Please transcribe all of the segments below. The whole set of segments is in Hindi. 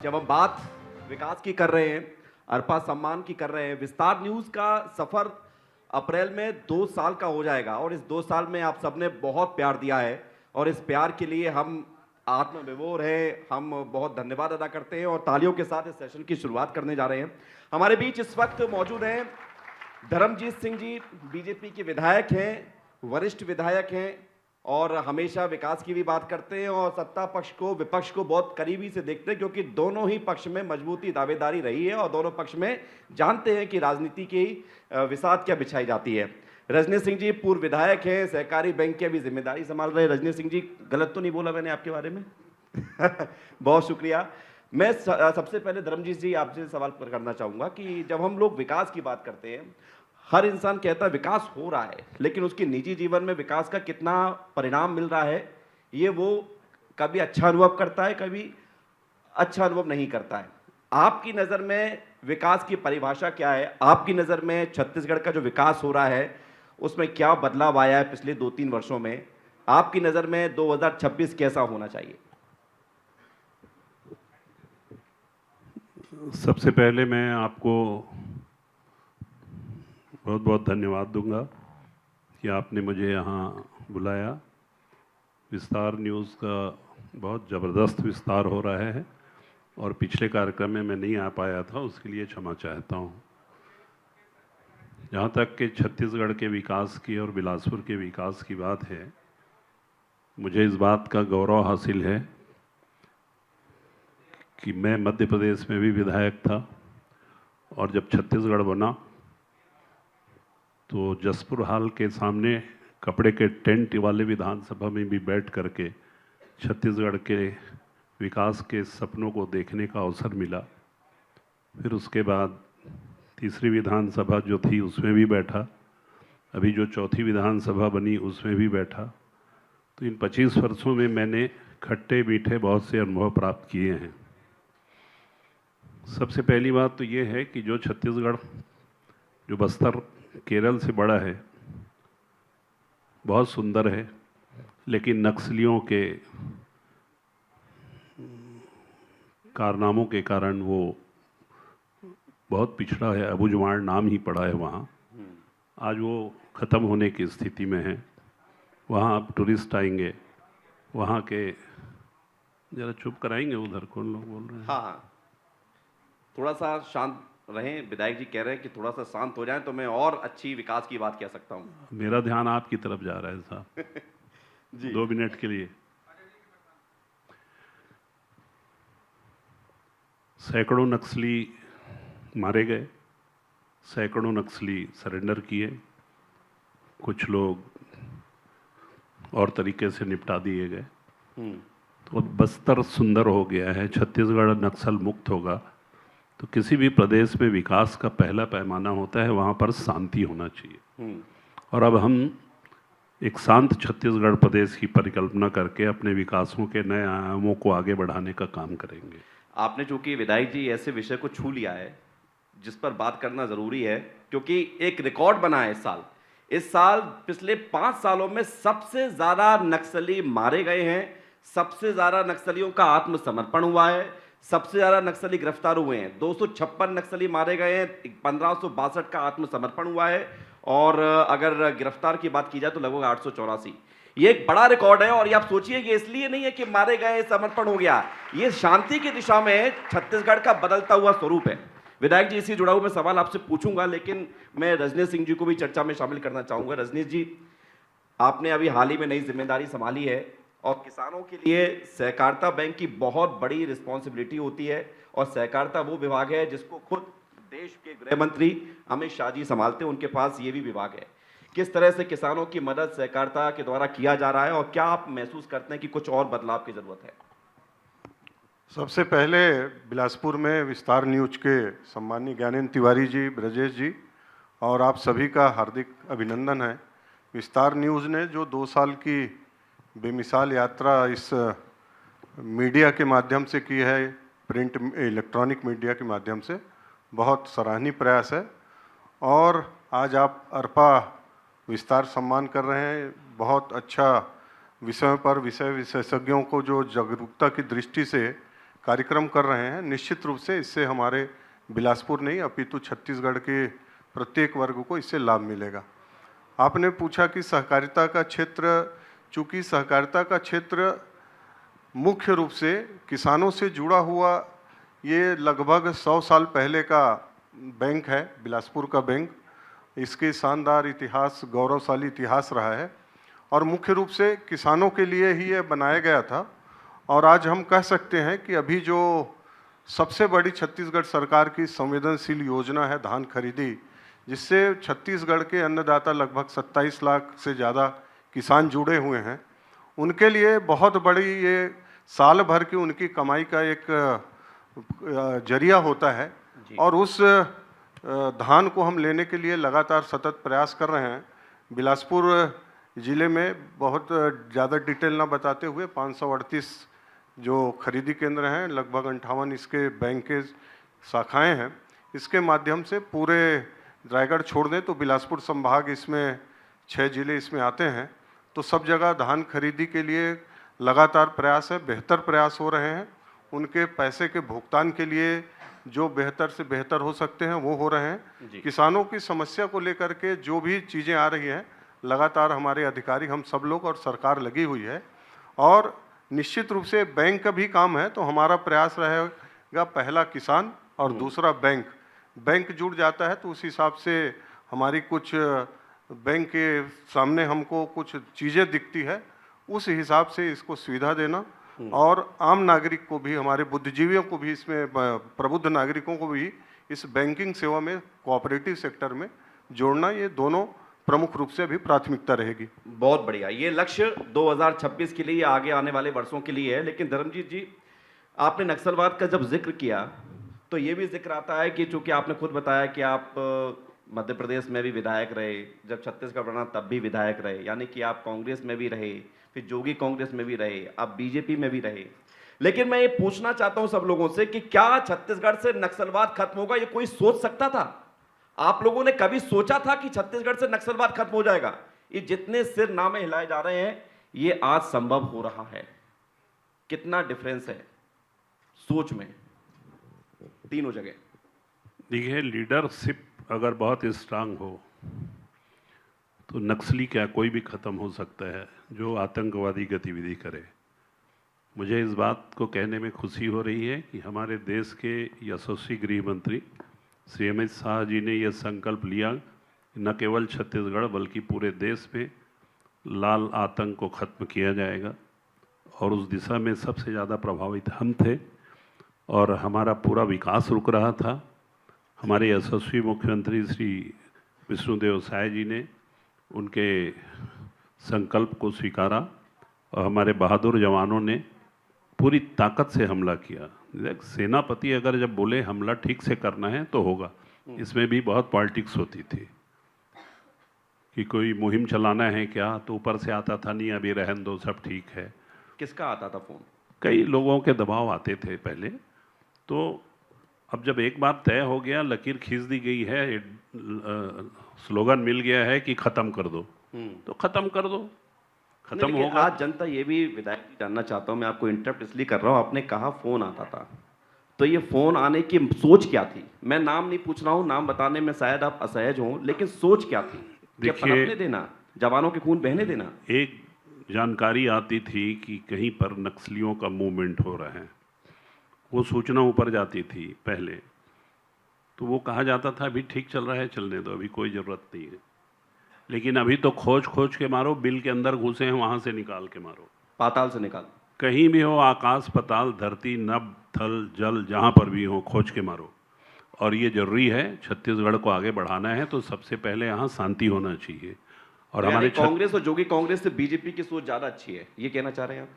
जब हम बात विकास की कर रहे हैं, अरपा सम्मान की कर रहे हैं, विस्तार न्यूज़ का सफ़र अप्रैल में 2 साल का हो जाएगा और इस 2 साल में आप सबने बहुत प्यार दिया है और इस प्यार के लिए हम आत्मविभोर हैं, हम बहुत धन्यवाद अदा करते हैं और तालियों के साथ इस सेशन की शुरुआत करने जा रहे हैं। हमारे बीच इस वक्त मौजूद हैं धर्मजीत सिंह जी, बीजेपी के विधायक हैं, वरिष्ठ विधायक हैं और हमेशा विकास की भी बात करते हैं और सत्ता पक्ष को विपक्ष को बहुत करीबी से देखते हैं क्योंकि दोनों ही पक्ष में मजबूती दावेदारी रही है और दोनों पक्ष में जानते हैं कि राजनीति की विसात क्या बिछाई जाती है। रजनी सिंह जी पूर्व विधायक हैं, सहकारी बैंक की अभी जिम्मेदारी संभाल रहे हैं। रजनी सिंह जी, गलत तो नहीं बोला मैंने आपके बारे में? बहुत शुक्रिया। मैं सबसे पहले धर्मजीत जी आपसे सवाल करना चाहूंगा कि जब हम लोग विकास की बात करते हैं, हर इंसान कहता है विकास हो रहा है, लेकिन उसके निजी जीवन में विकास का कितना परिणाम मिल रहा है, ये वो कभी अच्छा अनुभव करता है, कभी अच्छा अनुभव नहीं करता है। आपकी नज़र में विकास की परिभाषा क्या है? आपकी नज़र में छत्तीसगढ़ का जो विकास हो रहा है, उसमें क्या बदलाव आया है पिछले 2-3 वर्षों में? आपकी नज़र में 2026 कैसा होना चाहिए? सबसे पहले मैं आपको बहुत बहुत धन्यवाद दूंगा कि आपने मुझे यहाँ बुलाया। विस्तार न्यूज़ का बहुत ज़बरदस्त विस्तार हो रहा है और पिछले कार्यक्रम में मैं नहीं आ पाया था, उसके लिए क्षमा चाहता हूँ। जहाँ तक कि छत्तीसगढ़ के विकास की और बिलासपुर के विकास की बात है, मुझे इस बात का गौरव हासिल है कि मैं मध्य प्रदेश में भी विधायक था और जब छत्तीसगढ़ बना तो जसपुर हाल के सामने कपड़े के टेंट वाले विधानसभा में भी बैठ करके छत्तीसगढ़ के विकास के सपनों को देखने का अवसर मिला। फिर उसके बाद तीसरी विधानसभा जो थी उसमें भी बैठा, अभी जो चौथी विधानसभा बनी उसमें भी बैठा। तो इन 25 वर्षों में मैंने खट्टे मीठे बहुत से अनुभव प्राप्त किए हैं। सबसे पहली बात तो ये है कि जो छत्तीसगढ़, जो बस्तर केरल से बड़ा है, बहुत सुंदर है, लेकिन नक्सलियों के कारनामों के कारण वो बहुत पिछड़ा है। अबूझमाड़ नाम ही पड़ा है वहाँ। आज वो ख़त्म होने की स्थिति में है। वहाँ अब टूरिस्ट आएंगे, वहाँ के ज़रा चुप कराएंगे, उधर कौन लोग बोल रहे हैं? हाँ, थोड़ा सा शांत रहें। विधायक जी कह रहे हैं कि थोड़ा सा शांत हो जाएं तो मैं और अच्छी विकास की बात कह सकता हूँ। मेरा ध्यान आपकी तरफ जा रहा है साहब। जी 2 मिनट के लिए। सैकड़ों नक्सली मारे गए, सैकड़ों नक्सली सरेंडर किए, कुछ लोग और तरीके से निपटा दिए गए। तो बस्तर सुंदर हो गया है। छत्तीसगढ़ नक्सल मुक्त होगा तो किसी भी प्रदेश में विकास का पहला पैमाना होता है, वहाँ पर शांति होना चाहिए। और अब हम एक शांत छत्तीसगढ़ प्रदेश की परिकल्पना करके अपने विकासों के नए आयामों को आगे बढ़ाने का काम करेंगे। आपने चूंकि विधायक जी ऐसे विषय को छू लिया है जिस पर बात करना जरूरी है, क्योंकि एक रिकॉर्ड बना है इस साल पिछले 5 सालों में सबसे ज्यादा नक्सली मारे गए हैं, सबसे ज्यादा नक्सलियों का आत्मसमर्पण हुआ है, सबसे ज्यादा नक्सली गिरफ्तार हुए हैं। 256 नक्सली मारे गए हैं, 1562 का आत्मसमर्पण हुआ है और अगर गिरफ्तार की बात की जाए तो लगभग 884। ये एक बड़ा रिकॉर्ड है और ये आप सोचिए कि इसलिए नहीं है कि मारे गए समर्पण हो गया, ये शांति की दिशा में छत्तीसगढ़ का बदलता हुआ स्वरूप है। विधायक जी, इससे जुड़ा हुआ मैं सवाल आपसे पूछूंगा, लेकिन मैं रजनी सिंह जी को भी चर्चा में शामिल करना चाहूंगा। रजनी जी, आपने अभी हाल ही में नई जिम्मेदारी संभाली है और किसानों के लिए सहकारिता बैंक की बहुत बड़ी रिस्पॉन्सिबिलिटी होती है और सहकारिता वो विभाग है जिसको खुद देश के गृह मंत्री अमित शाह जी संभालते हैं, उनके पास ये भी विभाग है। किस तरह से किसानों की मदद सहकारिता के द्वारा किया जा रहा है और क्या आप महसूस करते हैं कि कुछ और बदलाव की जरूरत है? सबसे पहले बिलासपुर में विस्तार न्यूज के सम्मानीय ज्ञानेंद्र तिवारी जी, ब्रजेश जी और आप सभी का हार्दिक अभिनंदन है। विस्तार न्यूज़ ने जो 2 साल की बेमिसाल यात्रा इस मीडिया के माध्यम से की है, प्रिंट इलेक्ट्रॉनिक मीडिया के माध्यम से, बहुत सराहनीय प्रयास है। और आज आप अरपा विस्तार सम्मान कर रहे हैं, बहुत अच्छा विषय पर विषय विशेषज्ञों को जो जागरूकता की दृष्टि से कार्यक्रम कर रहे हैं। निश्चित रूप से इससे हमारे बिलासपुर नहीं अपितु छत्तीसगढ़ के प्रत्येक वर्ग को इससे लाभ मिलेगा। आपने पूछा कि सहकारिता का क्षेत्र, चूँकि सहकारिता का क्षेत्र मुख्य रूप से किसानों से जुड़ा हुआ, ये लगभग 100 साल पहले का बैंक है, बिलासपुर का बैंक। इसके शानदार इतिहास, गौरवशाली इतिहास रहा है और मुख्य रूप से किसानों के लिए ही ये बनाया गया था। और आज हम कह सकते हैं कि अभी जो सबसे बड़ी छत्तीसगढ़ सरकार की संवेदनशील योजना है धान खरीदी, जिससे छत्तीसगढ़ के अन्नदाता लगभग 27 लाख से ज़्यादा किसान जुड़े हुए हैं, उनके लिए बहुत बड़ी ये साल भर की उनकी कमाई का एक जरिया होता है। और उस धान को हम लेने के लिए लगातार सतत प्रयास कर रहे हैं। बिलासपुर ज़िले में बहुत ज़्यादा डिटेल ना बताते हुए 538 जो खरीदी केंद्र हैं, लगभग 58 इसके बैंक के शाखाएँ हैं। इसके माध्यम से पूरे रायगढ़ छोड़ दें तो बिलासपुर संभाग इसमें 6 जिले इसमें आते हैं। तो सब जगह धान खरीदी के लिए लगातार प्रयास है, बेहतर प्रयास हो रहे हैं। उनके पैसे के भुगतान के लिए जो बेहतर से बेहतर हो सकते हैं वो हो रहे हैं। किसानों की समस्या को लेकर के जो भी चीज़ें आ रही हैं, लगातार हमारे अधिकारी, हम सब लोग और सरकार लगी हुई है। और निश्चित रूप से बैंक का भी काम है, तो हमारा प्रयास रहेगा पहला किसान और दूसरा बैंक। बैंक जुड़ जाता है तो उस हिसाब से हमारी कुछ बैंक के सामने हमको कुछ चीज़ें दिखती है, उस हिसाब से इसको सुविधा देना और आम नागरिक को भी, हमारे बुद्धिजीवियों को भी, इसमें प्रबुद्ध नागरिकों को भी इस बैंकिंग सेवा में, कोऑपरेटिव सेक्टर में जोड़ना, ये दोनों प्रमुख रूप से अभी प्राथमिकता रहेगी। बहुत बढ़िया। ये लक्ष्य 2026 के लिए, आगे आने वाले वर्षों के लिए है। लेकिन धर्मजीत जी, आपने नक्सलवाद का जब जिक्र किया तो ये भी जिक्र आता है कि चूंकि आपने खुद बताया कि आप मध्य प्रदेश में भी विधायक रहे, जब छत्तीसगढ़ बना तब भी विधायक रहे, यानी कि आप कांग्रेस में भी रहे, फिर जोगी कांग्रेस में भी रहे, अब बीजेपी में भी रहे। लेकिन मैं ये पूछना चाहता हूं सब लोगों से कि क्या छत्तीसगढ़ से नक्सलवाद खत्म होगा? ये कोई सोच सकता था? आप लोगों ने कभी सोचा था कि छत्तीसगढ़ से नक्सलवाद खत्म हो जाएगा? ये जितने सिर नामे हिलाए जा रहे हैं, ये आज संभव हो रहा है। कितना डिफरेंस है सोच में तीनों जगह। देखिए, लीडरशिप अगर बहुत स्ट्रांग हो तो नक्सली क्या कोई भी ख़त्म हो सकता है जो आतंकवादी गतिविधि करे। मुझे इस बात को कहने में खुशी हो रही है कि हमारे देश के यशस्वी गृह मंत्री श्री अमित शाह जी ने यह संकल्प लिया, न केवल छत्तीसगढ़ बल्कि पूरे देश में लाल आतंक को ख़त्म किया जाएगा। और उस दिशा में सबसे ज़्यादा प्रभावित हम थे और हमारा पूरा विकास रुक रहा था। हमारे यशस्वी मुख्यमंत्री श्री विष्णुदेव साय जी ने उनके संकल्प को स्वीकारा और हमारे बहादुर जवानों ने पूरी ताकत से हमला किया। सेनापति अगर जब बोले हमला ठीक से करना है तो होगा, इसमें भी बहुत पॉलिटिक्स होती थी कि कोई मुहिम चलाना है क्या, तो ऊपर से आता था नहीं अभी रहन दो सब ठीक है। किसका आता था फोन? कई लोगों के दबाव आते थे पहले। तो अब जब एक बार तय हो गया, लकीर खींच दी गई है, स्लोगन मिल गया है कि ख़त्म कर दो, तो ख़त्म कर दो, खत्म होगा। आज जनता ये भी विधायक जी जानना चाहता हूँ, मैं आपको इंटरप्ट इसलिए कर रहा हूँ, आपने कहा फोन आता था, तो ये फोन आने की सोच क्या थी? मैं नाम नहीं पूछ रहा हूँ, नाम बताने में शायद आप असहज हों, लेकिन सोच क्या थी? पनपने देना, जवानों के खून बहने देना? एक जानकारी आती थी कि कहीं पर नक्सलियों का मूवमेंट हो रहा है, वो सूचना ऊपर जाती थी पहले, तो वो कहा जाता था अभी ठीक चल रहा है, चलने दो, अभी कोई ज़रूरत नहीं है। लेकिन अभी तो खोज खोज के मारो, बिल के अंदर घुसे हैं वहाँ से निकाल के मारो, पाताल से निकाल, कहीं भी हो, आकाश पाताल धरती नभ थल जल जहाँ पर भी हो, खोज के मारो। और ये जरूरी है, छत्तीसगढ़ को आगे बढ़ाना है तो सबसे पहले यहाँ शांति होना चाहिए। और तो हमारे कांग्रेस और जोगी कांग्रेस से बीजेपी की सोच ज़्यादा अच्छी है, ये कहना चाह रहे हैं आप?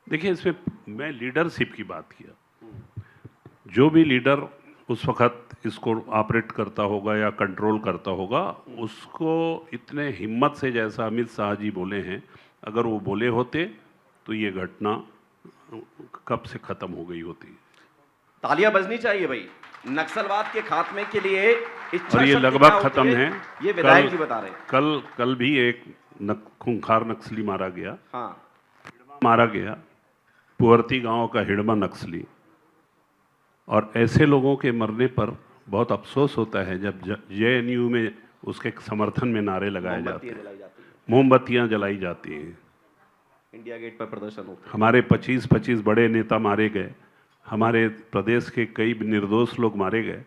देखिए, इसमें मैं लीडरशिप की बात किया। जो भी लीडर उस वक्त इसको ऑपरेट करता होगा या कंट्रोल करता होगा, उसको इतने हिम्मत से, जैसा अमित शाह जी बोले हैं, अगर वो बोले होते तो ये घटना कब से खत्म हो गई होती। तालियां बजनी चाहिए भाई, नक्सलवाद के खात्मे के लिए इच्छा। और ये लगभग खत्म है, ये विधायक जी बता रहे हैं। कल भी एक खूंखार नक्सली मारा गया। हाँ, मारा गया, पुअर्ती गांव का हिड़मा नक्सली, और ऐसे लोगों के मरने पर बहुत अफसोस होता है जब JNU में उसके समर्थन में नारे लगाए जाते हैं, मोमबत्तियां जलाई जाती हैं, इंडिया गेट पर प्रदर्शन होता है। हमारे 25 बड़े नेता मारे गए, हमारे प्रदेश के कई निर्दोष लोग मारे गए।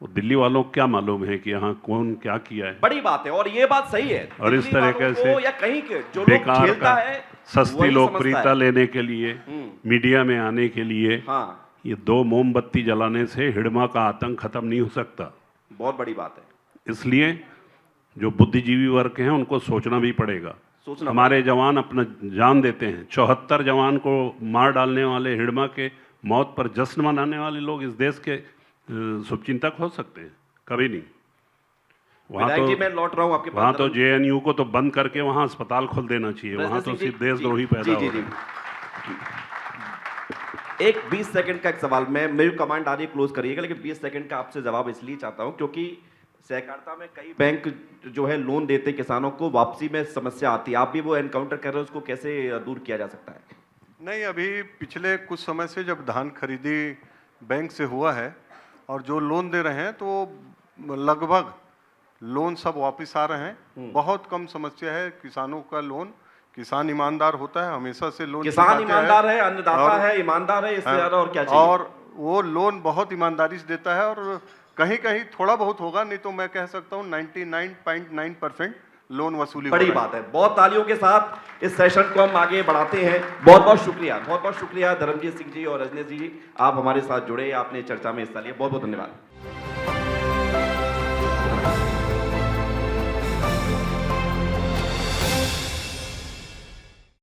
वो दिल्ली वालों को क्या मालूम है कि यहाँ कौन क्या किया है? बड़ी बात है और ये बात सही है। और इस तरीके से या कहीं के जो लोग बेकार खेलता का है सस्ती लोकप्रियता लेने के लिए, मीडिया में आने के लिए, हाँ, ये 2 मोमबत्ती जलाने से हिड़मा का आतंक खत्म नहीं हो सकता। बहुत बड़ी बात है। इसलिए जो बुद्धिजीवी वर्ग हैं उनको सोचना भी पड़ेगा। हमारे जवान अपना जान देते हैं। 74 जवान को मार डालने वाले, हिड़मा के मौत पर जश्न मनाने वाले लोग इस देश के शुभचिंतक हो सकते हैं? कभी नहीं। मैं लौट रहा हूं आपके वहाँ तो JNU को तो बंद करके वहाँ अस्पताल खोल देना चाहिए। वहाँ तो सिर्फ देशद्रोही पैदा हो रहे हैं। एक 20 सेकंड का एक सवाल, मेरी कमांड आ रही है, क्लोज करिएगा, लेकिन 20 सेकंड का आपसे जवाब इसलिए चाहता हूं क्योंकि सहकारिता में कई बैंक जो है लोन देते किसानों को, वापसी में समस्या आती है। आप भी वो एनकाउंटर कर रहे हो, उसको कैसे दूर किया जा सकता है? नहीं, अभी पिछले कुछ समय से जब धान खरीदी बैंक से हुआ है और जो लोन दे रहे हैं तो लगभग लोन सब वापस आ रहे हैं। बहुत कम समस्या है किसानों का लोन। किसान ईमानदार होता है, हमेशा से लोन किसान ईमानदार है, अन्नदाता है, ईमानदार है, इससे ज्यादा और क्या चाहिए? और वो लोन बहुत ईमानदारी से देता है और कहीं कहीं थोड़ा बहुत होगा, नहीं तो मैं कह सकता हूँ 99.9% लोन वसूली। बड़ी बात है। बहुत तालियों के साथ इस सेशन को हम आगे बढ़ाते हैं। बहुत बहुत शुक्रिया धर्मजीत सिंह जी और रजनीश जी, आप हमारे साथ जुड़े, आपने चर्चा में हिस्सा लिया। बहुत बहुत धन्यवाद।